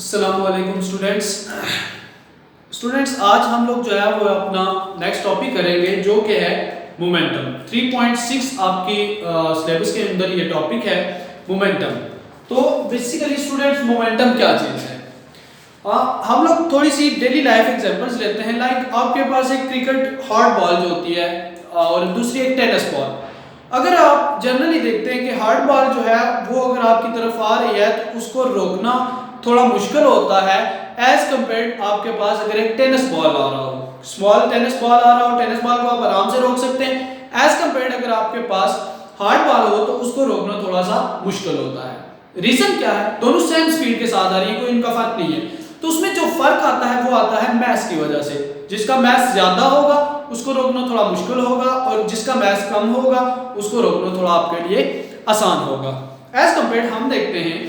अस्सलामुअलैकुम स्टूडेंट्स आज हम लोग जो है वो अपना नेक्स्ट टॉपिक करेंगे जो कि है मोमेंटम। 3.6 आपकी सिलेबस के अंदर ये टॉपिक है मोमेंटम। तो बेसिकली स्टूडेंट्स मोमेंटम क्या चीज़ है? हम लोग थोड़ी सी डेली लाइफ एग्जांपल्स लेते हैं। लाइक आपके पास एक क्रिकेट हार्ड बॉल जो होती है और दूसरी एक टेनिस बॉल। अगर आप जनरली देखते हैं कि हार्ड बॉल जो है वो अगर आपकी तरफ आ रही है तो उसको रोकना थोड़ा मुश्किल होता है एज कम्पेयर आपके पास अगर एक टेनिस बॉल आ रहा हो, स्मॉल टेनिस बॉल आ रहा हो, टेनिस बॉल को आप आराम से रोक सकते हैं। एज कम्पेयर अगर आपके पास हार्ड बॉल हो तो उसको रोकना थोड़ा सा मुश्किल होता है। रीजन क्या है? दोनों सेम स्पीड के साथ आ रही है, कोई इनका फर्क नहीं है। तो उसमें जो फर्क आता है वो आता है मैस की वजह से। जिसका मैस ज्यादा होगा उसको रोकना थोड़ा मुश्किल होगा और जिसका मैस कम होगा उसको रोकना थोड़ा आपके लिए आसान होगा। एज कम्पेयर हम देखते हैं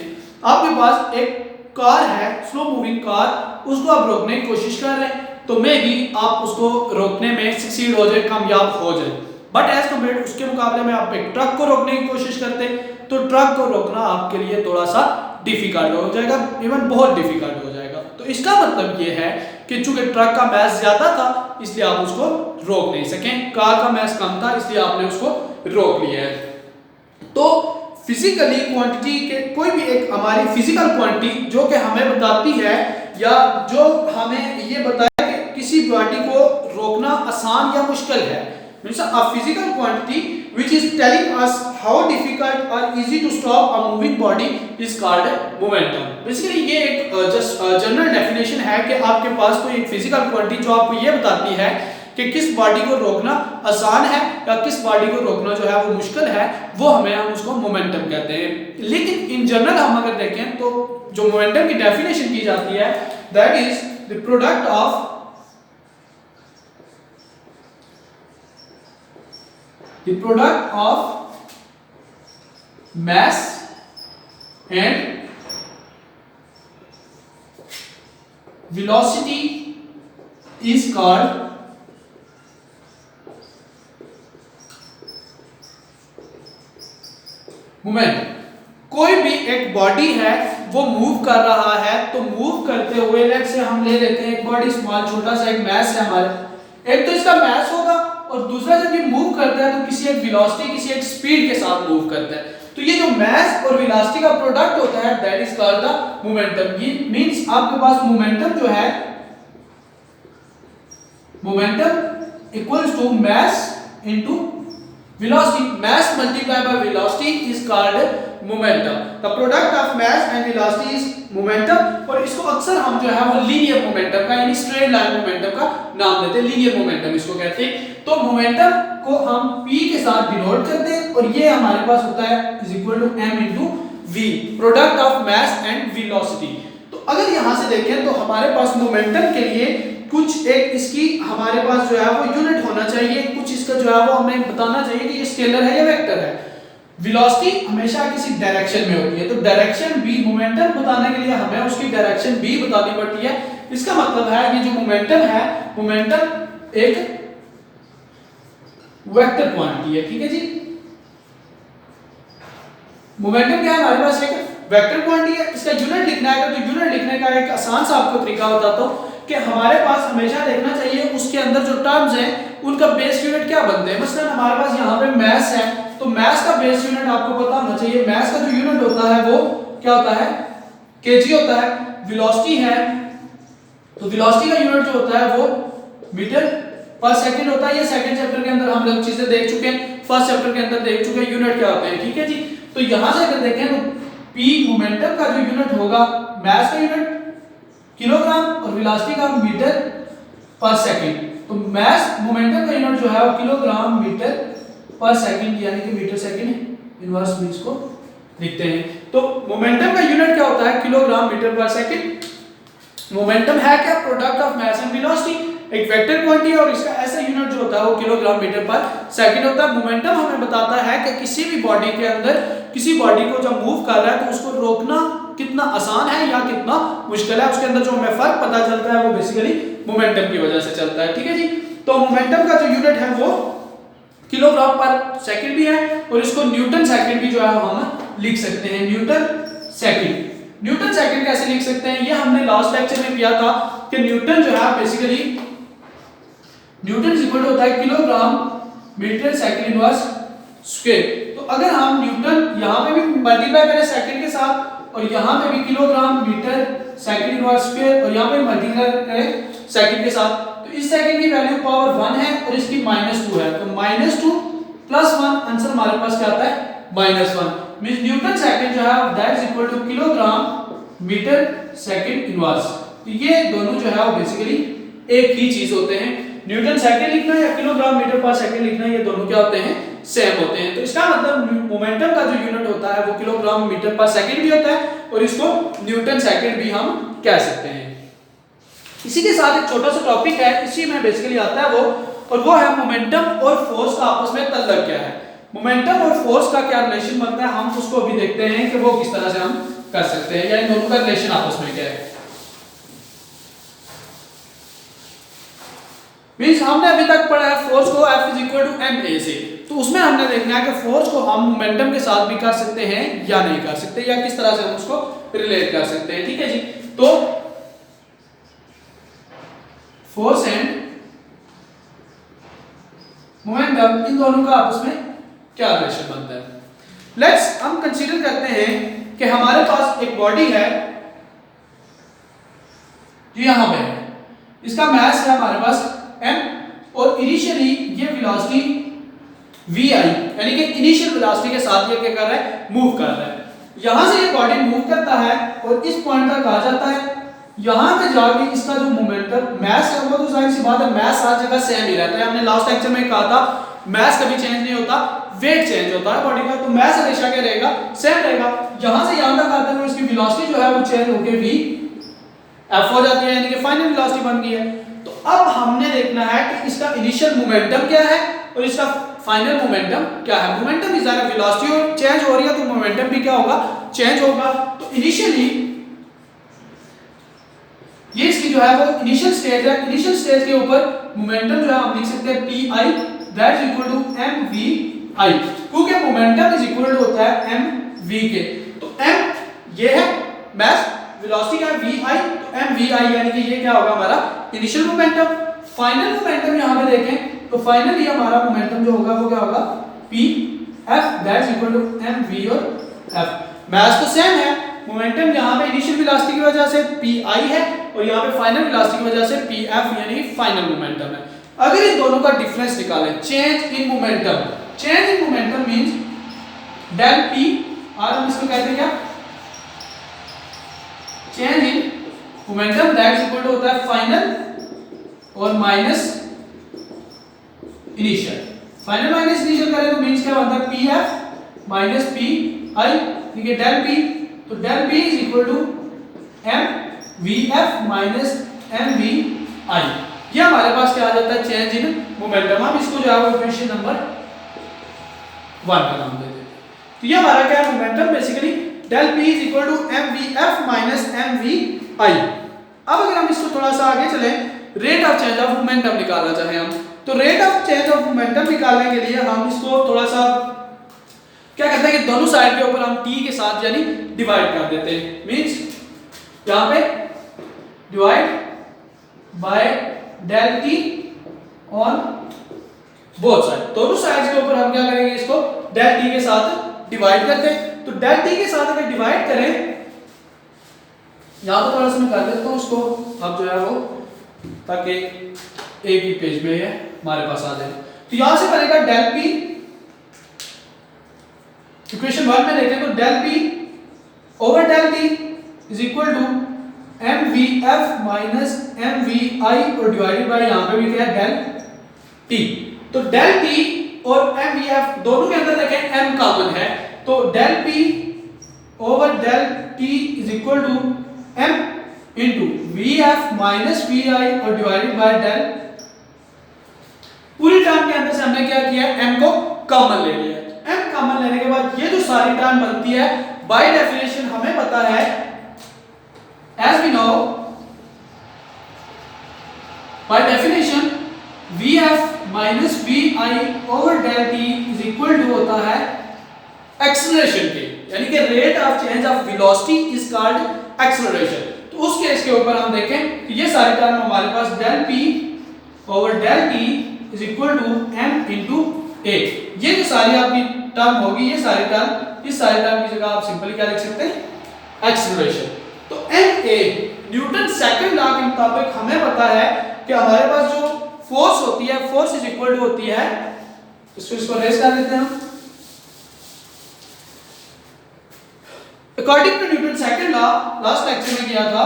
आपके पास एक कार है, स्लो मूविंग कार, उसको आप रोकने की कोशिश कर रहे हैं तो मे भी आप उसको रोकने में सक्सीड हो जाए, कामयाब हो जाए। बट एज कम्पेयर उसके मुकाबले में आप एक ट्रक को रोकने की कोशिश करते हैं तो ट्रक को रोकना आपके लिए थोड़ा सा डिफिकल्ट हो जाएगा, इवन बहुत डिफिकल्ट हो जाएगा। तो इसका मतलब ये है कि चूंकि ट्रक का मैस ज्यादा था इसलिए आप उसको रोक नहीं सके, कार का मैस कम था इसलिए आपने उसको रोक लिया है। तो फिजिकली क्वांटिटी के कोई भी एक हमारी फिजिकल क्वांटिटी जो कि हमें बताती है या जो हमें ये बताए कि किसी बॉडी को रोकना आसान या मुश्किल है, means a physical quantity which is telling us how difficult or easy to stop a moving body is called momentum। Basically ये एक जस्ट जनरल डेफिनेशन है कि आपके पास कोई एक फिजिकल क्वांटिटी जो आपको ये बताती है कि किस बॉडी को रोकना आसान है या किस बॉडी को रोकना जो है वो मुश्किल है, वो हम उसको मोमेंटम कहते हैं। लेकिन इन जनरल हम अगर देखें तो जो मोमेंटम की डेफिनेशन की जाती है that is the product of mass and velocity is called moment. कोई भी एक बॉडी है वो मूव कर रहा है तो मूव करते हुए लेट्स से हम ले लेते हैं एक बॉडी स्मॉल छोटा सा एक मैस है हमारे, एक तो इसका मैस होगा और दूसरा जब ये मूव करता है तो किसी एक वेलोसिटी किसी एक स्पीड के साथ मूव करता है। तो ये जो मैस और वेलोसिटी का प्रोडक्ट होता है that is called the momentum. ये मींस आपके पास मोमेंटम जो है momentum equals to mass into velocity, mass multiplied by velocity is called momentum। the product of mass and velocity is momentum। और इसको अक्सर हम जो है वो लीनियर मोमेंटम का यानी स्ट्रेट लाइन मोमेंटम का नाम देते हैं, लीनियर मोमेंटम इसको कहते हैं। तो मोमेंटम को हम p के साथ डिनोट करते हैं और ये हमारे पास होता है is equal to m into v, product of mass and velocity। तो अगर यहां से देखें तो हमारे पास मोमेंटम के लिए कुछ एक इसकी हमारे पास जो है वो यूनिट होना चाहिए, कुछ इसका जो है वो हमें बताना चाहिए कि ये स्केलर है या वेक्टर है। वेलोसिटी हमेशा किसी डायरेक्शन में होती है तो डायरेक्शन b, मोमेंटम बताने के लिए हमें उसकी डायरेक्शन b बतानी पड़ती है। इसका मतलब है कि जो मोमेंटम है मोमेंटम एक वेक्टर क्वांटिटी है, ठीक है जी। मोमेंटम क्या है हमारे पास एक वेक्टर क्वांटिटी है। इसका यूनिट लिखना है तो यूनिट लिखने का एक आसान सा आपको तरीका बताता हूं कि हमारे पास हमेशा देखना चाहिए उसके अंदर जो टर्म्स हैं उनका बेस यूनिट क्या बनते हैं। मसलन हमारे पास यहाँ पे मैस है तो मैस का बेस यूनिट आपको पता होना चाहिए। मैस का जो यूनिट होता है वो क्या होता है? केजी होता है। वेलोसिटी है तो वेलोसिटी का यूनिट जो होता है वो मीटर पर सेकंड होता है। ये सेकंड चैप्टर के अंदर हम लोग चीजें देख चुके हैं, फर्स्ट चैप्टर के अंदर देख चुके हैं यूनिट क्या होते हैं, ठीक है जी। तो यहां से अगर देखें तो p मोमेंटम का जो यूनिट होगा मैस का यूनिट किलोग्राम और वेलोसिटी का मीटर पर सेकंड। तो मैस मोमेंटम का यूनिट जो है वो किलोग्राम मीटर पर सेकंड यानी कि मीटर सेकंड इनवर्स में इसको लिखते हैं। तो मोमेंटम का यूनिट क्या होता है? किलोग्राम मीटर पर सेकंड। मोमेंटम है क्या? Product of mass and velocity, एक वेक्टर क्वांटिटी और इसका ऐसा यूनिट जो होता है वो किलोग्राम मीटर पर सेकंड होता है। मोमेंटम हमें बताता है कि किसी भी बॉडी के अंदर किसी बॉडी को जब मूव कर रहा है तो उसको रोकना कितना आसान है या कितना मुश्किल है, उसके अंदर जो हमें फर्क पता चलता है वो बेसिकली मोमेंटम की वजह से चलता है, ठीक है जी। तो मोमेंटम का जो यूनिट है वो किलोग्राम पर सेकंड भी है और इसको न्यूटन सेकंड भी जो है हम लिख सकते हैं, न्यूटन सेकंड। न्यूटन सेकंड कैसे लिख सकते हैं, ये हमने लास्ट लेक्चर में किया था कि न्यूटन जो है basically Newton is equal to होता है kilogram metre second inverse square. तो अगर हम न्यूटन यहां पे भी मल्टीप्लाई करें सेकंड के साथ और यहां पे भी kilogram metre second inverse square और यहां पे मल्टीप्लाई करें सेकंड के साथ, तो इस सेकंड की वैल्यू पावर 1 है और इसकी -2 है, तो -2 + 1 आंसर हमारे पास क्या आता है -1। मींस न्यूटन सेकंड जो है that is equal to kilogram metre second inverse. तो ये दोनों जो है वो बेसिकली एक ही चीज होते हैं। न्यूटन सेकंड लिखना या किलोग्राम मीटर पर सेकंड लिखना, ये दोनों क्या होते हैं सेम होते हैं। तो इसका मतलब मोमेंटम का जो यूनिट होता है वो किलोग्राम मीटर पर सेकंड भी होता है और इसको न्यूटन सेकंड भी हम कह सकते हैं। इसी के साथ एक छोटा सा टॉपिक है, इसी में बेसिकली आता है वो है मोमेंटम और फोर्स का आपस में ताल्लुक क्या है। मोमेंटम और फोर्स का क्या रिलेशन बनता है, हम उसको अभी देखते हैं कि वो किस तरह से हम कर सकते हैं या इन दोनों का रिलेशन आपस में क्या है। मींस हमने अभी तक पढ़ा है फोर्स को F = ma से, तो उसमें हमने देखना है कि फोर्स को हम मोमेंटम के साथ भी कर सकते हैं या नहीं कर सकते, या किस तरह से हम उसको रिलेट कर सकते हैं। ठीक है जी, तो फोर्स एंड मोमेंटम इन दोनों का आपस में क्या रिलेशन बनता है। लेट्स हम कंसीडर करते हैं कि हमारे पास एक बॉडी है जो यहां पे है, इसका मास है हमारे पास m और इनिशियली ये वेलोसिटी vi यानी कि इनिशियल वेलोसिटी के साथ ये क्या कर रहा है मूव कर रहा है। यहां से ये बॉडी मूव करता है और इस पॉइंट तक आ जाता है, यहां पे जाके इसका जो मोमेंटम मास है वो तो जाहिर सी बात है मास हर जगह सेम ही रहता है। हमने लास्ट लेक्चर में कहा था मास कभी चेंज नहीं होता, वेट चेंज होता है बॉडी का, तो मास हमेशा क्या रहेगा सेम रहेगा। यहां से यहां तक आते हुए इसकी वेलोसिटी जो है वो चेंज होकर v f हो जाती है, यानी कि फाइनल वेलोसिटी बन गई है। तो अब हमने देखना है कि इसका इनिशियल मोमेंटम क्या है और इसका फाइनल मोमेंटम क्या है। Momentum is a velocity change हो रही है तो मोमेंटम भी क्या होगा चेंज होगा। तो इनिशियली ये इसकी जो है वो इनिशियल स्टेज है, इनिशियल स्टेज के ऊपर मोमेंटम जो है हम लिख सकते हैं pi that is equal to mvi, क्योंकि मोमेंटम इज इक्वल टू होता है mv के। तो m ये है मास, वेलोसिटी का vi, तो mvi यानी कि ये क्या होगा हमारा इनिशियल मोमेंटम। फाइनल मोमेंटम यहां पे देखें तो फाइनली हमारा मोमेंटम जो होगा वो क्या होगा pf that is equal to mv और f। मास तो सेम है, मोमेंटम यहां पे इनिशियल वेलोसिटी की वजह से pi है और यहां पे फाइनल वेलोसिटी की वजह से pf यानी फाइनल मोमेंटम है। अगर इन दोनों का डिफरेंस निकालें, change in momentum, change in momentum means del p, और हम इसको कहते हैं क्या change in momentum that is equal to होता है फाइनल और minus initial. Final minus initial करें तो मींस क्या बनता है pf माइनस pi, ठीक है डेल p, तो del p is equal to mvf minus mvi। ये हमारे पास क्या आ जाता है चेंज इन मोमेंटम। हम इसको जो है वो इक्वेशन नंबर 1 का नाम देते हैं। तो ये हमारा क्या है momentum basically del p is equal to mvf minus mvi। अब अगर हम इसको थोड़ा सा आगे चलें, rate of change of momentum निकालना चाहें हम, तो rate of change of momentum निकालने के लिए हम इसको थोड़ा सा क्या करते हैं कि दोनों साइड के ऊपर हम t के साथ यानी डिवाइड कर देते हैं। मींस यहां पे divide by del t on both side, दोनों साइड्स के ऊपर हम क्या करेंगे इसको डेल t के साथ डिवाइड करते हैं। तो डेल t के साथ अगर डिवाइड करें, यहां पर थोड़ा सा मैं कर देता हूं उसको, अब जो है वो ताकि एक ही पेज में ये हमारे पास आ जाए। तो यहां से बनेगा डेल p, इक्वेशन 1 में देखें तो del p over del t is equal to mvf minus mvi और डिवाइडेड बाय यहां पे भी क्या है डेल t। तो डेल t और mvf दोनों के अंदर देखें m कॉमन है, तो del p over del t is equal to m into vf minus vi और डिवाइडेड बाय डेल। पूरी टर्म के अंदर से हमने क्या किया m को कॉमन ले लिया। m कॉमन लेने के बाद ये जो सारी टर्म बनती है बाय डेफिनेशन हमें पता है as we know by definition vf minus vi over del t is equal to होता है एक्सेलरेशन के। यानी कि rate of change of velocity is called acceleration. तो उस केस के ऊपर हम देखें कि ये सारे टर्म हमारे पास del p over del t is equal to m into a। ये जो सारी आपकी टर्म होगी, ये सारे टर्म, इस सारे टर्म की जगह आप सिंपली क्या लिख सकते हैं, एक्सेलरेशन। तो ma न्यूटन सेकंड लॉ के मुताबिक हमें पता है कि हमारे पास जो फोर्स होती है, फोर्स इज इक्वल टू होती है, इसको रेस कर लेते हैं हम। According to Newton second law, last lecture में किया था,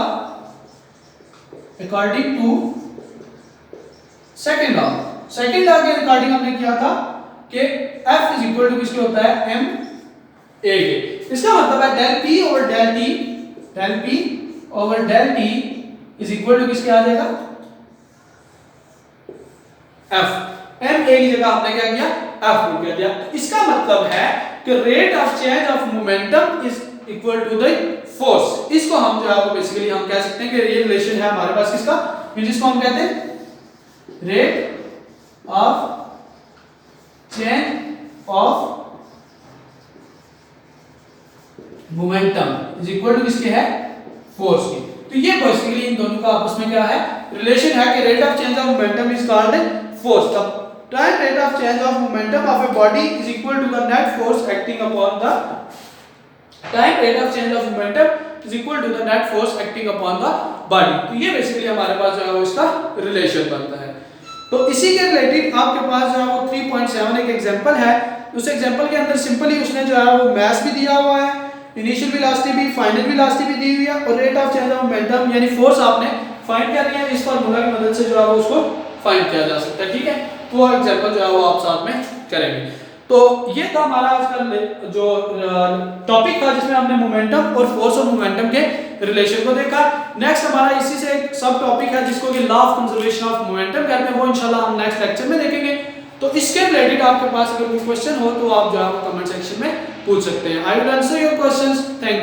अकॉर्डिंग टू सेकंड लॉ के अकॉर्डिंग हमने किया था कि F इज इक्वल टू किसके होता है, m a के। इसका मतलब है del p over del t, del p over del t is equal to किसके आ जाएगा, F। m a की जगह आपने क्या किया, F को कर दिया। इसका मतलब है कि rate of change of momentum is equal to the force. इसको हम जो है वो बेसिकली हम कह सकते हैं कि ये रिलेशन है हमारे पास किसका, जिसको हम कहते हैं rate of change of momentum is equal to किसके है, फोर्स की। तो ये बेसिकली इन दोनों का आपस में क्या है, रिलेशन है कि rate of change of momentum is called force. The time rate of change of momentum of a body is equal to the net force acting upon the time rate of change of momentum is equal to the net force acting upon the body. तो ये basically हमारे पास जो है वो इसका relation बनता है। तो इसी के रिलेटेड आपके पास जो है वो 3.7 एक एग्जांपल है। उस एग्जांपल के अंदर सिंपली उसने जो है वो मास भी दिया हुआ है, इनिशियल वेलोसिटी भी, फाइनल वेलोसिटी भी दी हुई है, और rate of change of momentum यानी फोर्स आपने फाइंड करनी है। इस फार्मूला की मदद से जो है वो उसको फाइंड किया जा सकता है, ठीक है। तो वो एग्जांपल जो है वो आप साथ में करेंगे। तो ये था हमारा आज का जो टॉपिक था जिसमें हमने मोमेंटम और फोर्स और मोमेंटम के रिलेशन को देखा। नेक्स्ट हमारा इसी से एक सब टॉपिक है जिसको कि law of conservation of momentum कहते हैं, वो इंशाल्लाह हम नेक्स्ट लेक्चर में देखेंगे। तो इसके रिलेटेड आपके पास अगर कोई क्वेश्चन हो तो आप जो है वो कमेंट सेक्शन में पूछ सकते हैं। I will answer your questions. Thank you.